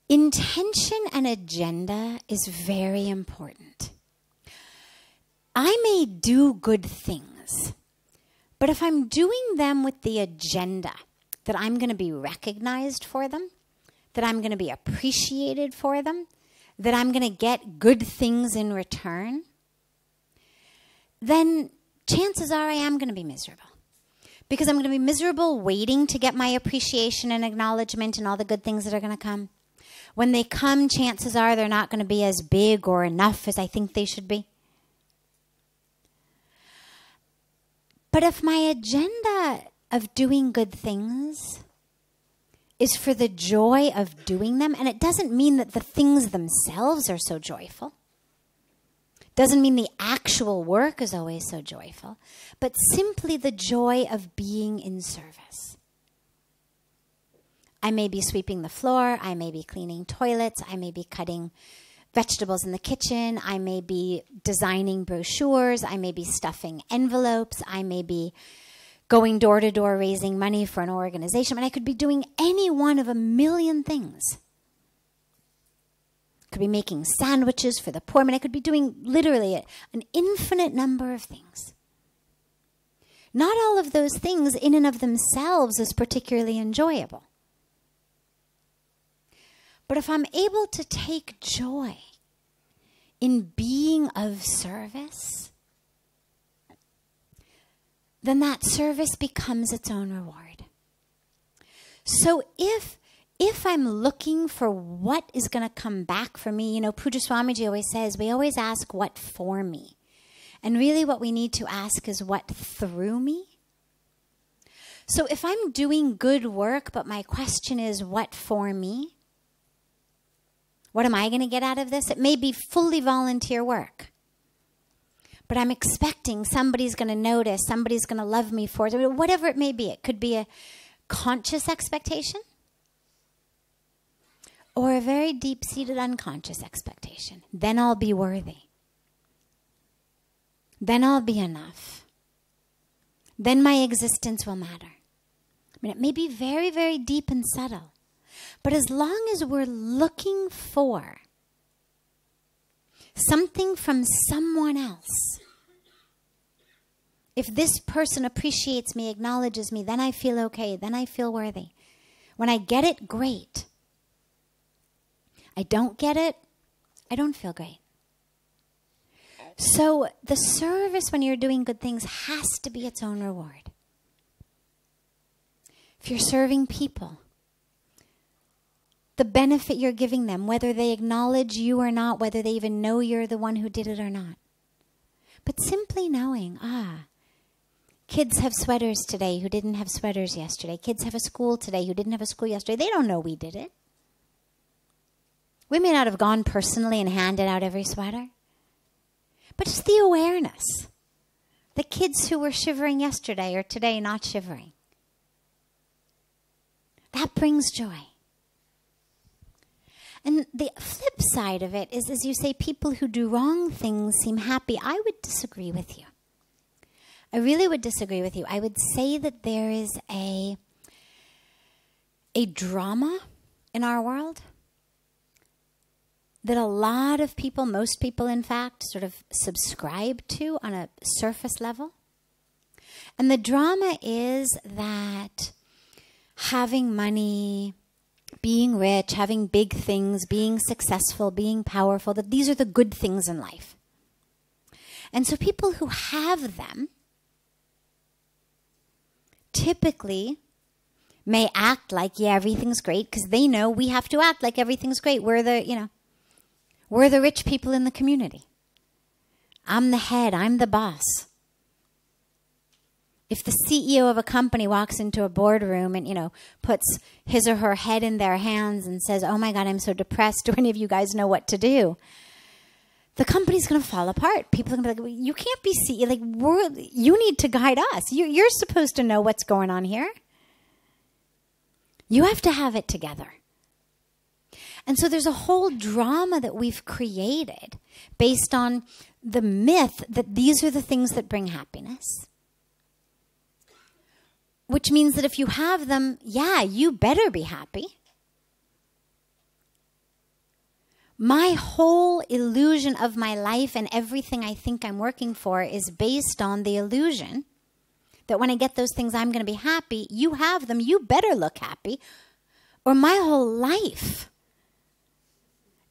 Intention and agenda is very important. I may do good things, but if I'm doing them with the agenda that I'm going to be recognized for them, that I'm going to be appreciated for them, that I'm going to get good things in return, then chances are I am going to be miserable. Because I'm going to be miserable waiting to get my appreciation and acknowledgement and all the good things that are going to come. When they come, chances are they're not going to be as big or enough as I think they should be. But if my agenda of doing good things is for the joy of doing them, and it doesn't mean that the things themselves are so joyful, doesn't mean the actual work is always so joyful, but simply the joy of being in service. I may be sweeping the floor, I may be cleaning toilets, I may be cutting vegetables in the kitchen, I may be designing brochures, I may be stuffing envelopes, I may be going door to door raising money for an organization. I mean, I could be doing any one of a million things. Could be making sandwiches for the poor. I mean, I could be doing literally an infinite number of things. Not all of those things in and of themselves is particularly enjoyable. But if I'm able to take joy in being of service, then that service becomes its own reward. So if I'm looking for what is going to come back for me, you know, Pujya Swamiji always says, we always ask what for me. And really what we need to ask is what through me. So if I'm doing good work, but my question is what for me? What am I going to get out of this? It may be fully volunteer work. But I'm expecting somebody's going to notice, somebody's going to love me for it, whatever it may be. It could be a conscious expectation or a very deep-seated unconscious expectation. Then I'll be worthy. Then I'll be enough. Then my existence will matter. I mean, it may be very, very deep and subtle. But as long as we're looking for something from someone else, if this person appreciates me, acknowledges me, then I feel okay, then I feel worthy. When I get it, great. I don't get it, I don't feel great. So the service when you're doing good things has to be its own reward. If you're serving people, the benefit you're giving them, whether they acknowledge you or not, whether they even know you're the one who did it or not. But simply knowing, kids have sweaters today who didn't have sweaters yesterday. Kids have a school today who didn't have a school yesterday. They don't know we did it. We may not have gone personally and handed out every sweater. But it's the awareness. The kids who were shivering yesterday or today not shivering. That brings joy. And the flip side of it is, as you say, people who do wrong things seem happy. I would disagree with you. I really would disagree with you. I would say that there is a drama in our world that a lot of people, most people in fact, sort of subscribe to on a surface level. And the drama is that having money, being rich, having big things, being successful, being powerful, that these are the good things in life. And so people who have them typically may act like, yeah, everything's great, because they know we have to act like everything's great. We're the rich people in the community. I'm the head, I'm the boss. If the CEO of a company walks into a boardroom and, puts his or her head in their hands and says, oh my God, I'm so depressed, do any of you guys know what to do? the company's going to fall apart. People are going to be like, you can't be CEO. Like, you need to guide us. You're supposed to know what's going on here. You have to have it together. And so there's a whole drama that we've created based on the myth that these are the things that bring happiness. Which means that if you have them, yeah, you better be happy. My whole illusion of my life and everything I think I'm working for is based on the illusion that when I get those things, I'm going to be happy. You have them. You better look happy. Or my whole life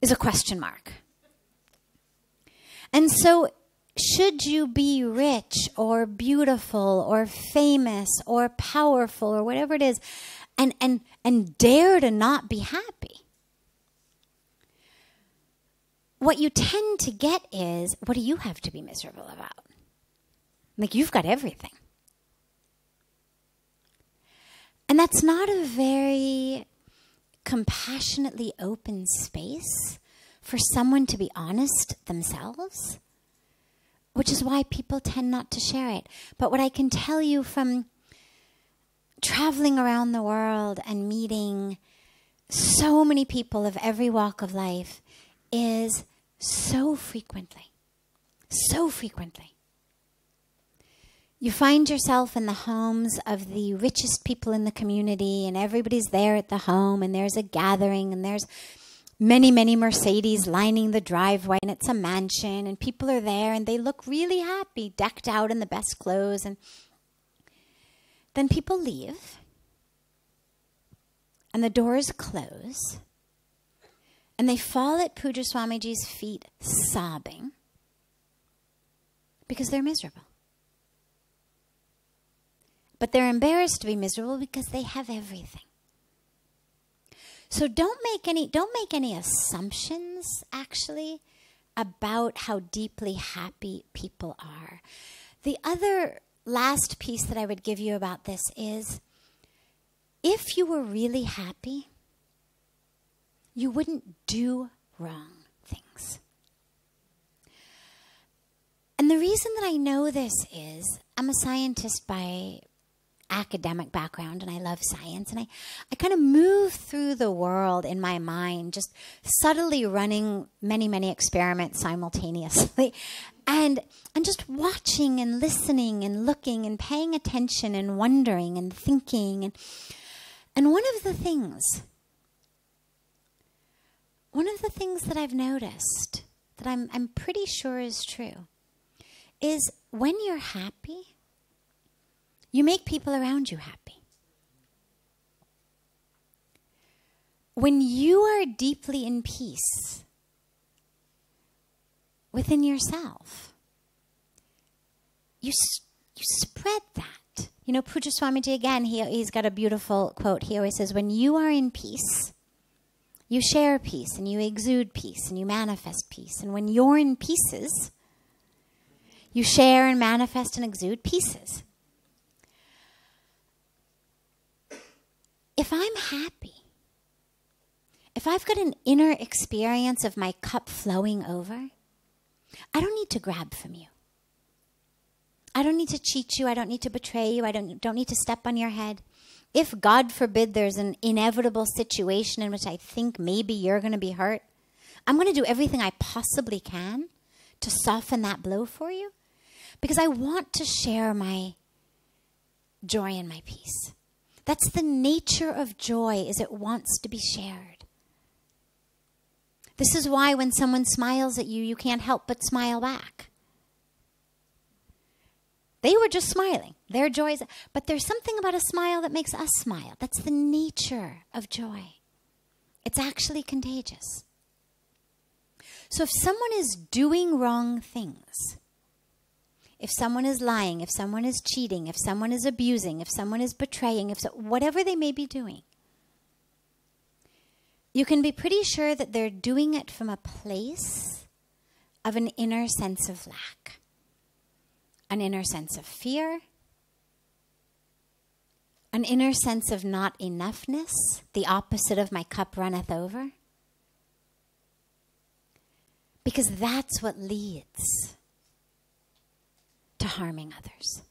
is a question mark. And so should you be rich or beautiful or famous or powerful or whatever it is and dare to not be happy? What you tend to get is, what do you have to be miserable about? Like, you've got everything. And that's not a very compassionately open space for someone to be honest themselves, which is why people tend not to share it. But what I can tell you from traveling around the world and meeting so many people of every walk of life is so frequently, you find yourself in the homes of the richest people in the community, and everybody's there at the home, and there's a gathering, and there's many, many Mercedes lining the driveway, and it's a mansion, and people are there, and they look really happy, decked out in the best clothes, and then people leave, and the doors close, and they fall at Puja Swamiji's feet sobbing because they're miserable. But they're embarrassed to be miserable because they have everything. So don't make any assumptions, actually, about how deeply happy people are. The other last piece that I would give you about this is, if you were really happy, you wouldn't do wrong things. And the reason that I know this is, I'm a scientist by academic background, and I love science, and I kind of move through the world in my mind, just subtly running many, many experiments simultaneously, and just watching and listening and looking and paying attention and wondering and thinking. And one of the things that I've noticed that I'm pretty sure is true is, when you're happy, you make people around you happy. When you are deeply in peace within yourself, you spread that. You know, Puja Swamiji, again, he's got a beautiful quote. He always says, when you are in peace, you share peace, and you exude peace, and you manifest peace. And when you're in pieces, you share and manifest and exude pieces. If I'm happy, if I've got an inner experience of my cup flowing over, I don't need to grab from you. I don't need to cheat you. I don't need to betray you. I don't need to step on your head. If, God forbid, there's an inevitable situation in which I think maybe you're going to be hurt, I'm going to do everything I possibly can to soften that blow for you, because I want to share my joy and my peace. That's the nature of joy, is it wants to be shared. This is why when someone smiles at you, you can't help but smile back. They were just smiling. Their joy is, but there's something about a smile that makes us smile. That's the nature of joy. It's actually contagious. So if someone is doing wrong things, if someone is lying, if someone is cheating, if someone is abusing, if someone is betraying, whatever they may be doing, you can be pretty sure that they're doing it from a place of an inner sense of lack, an inner sense of fear, an inner sense of not enoughness, the opposite of my cup runneth over. Because that's what leads to harming others.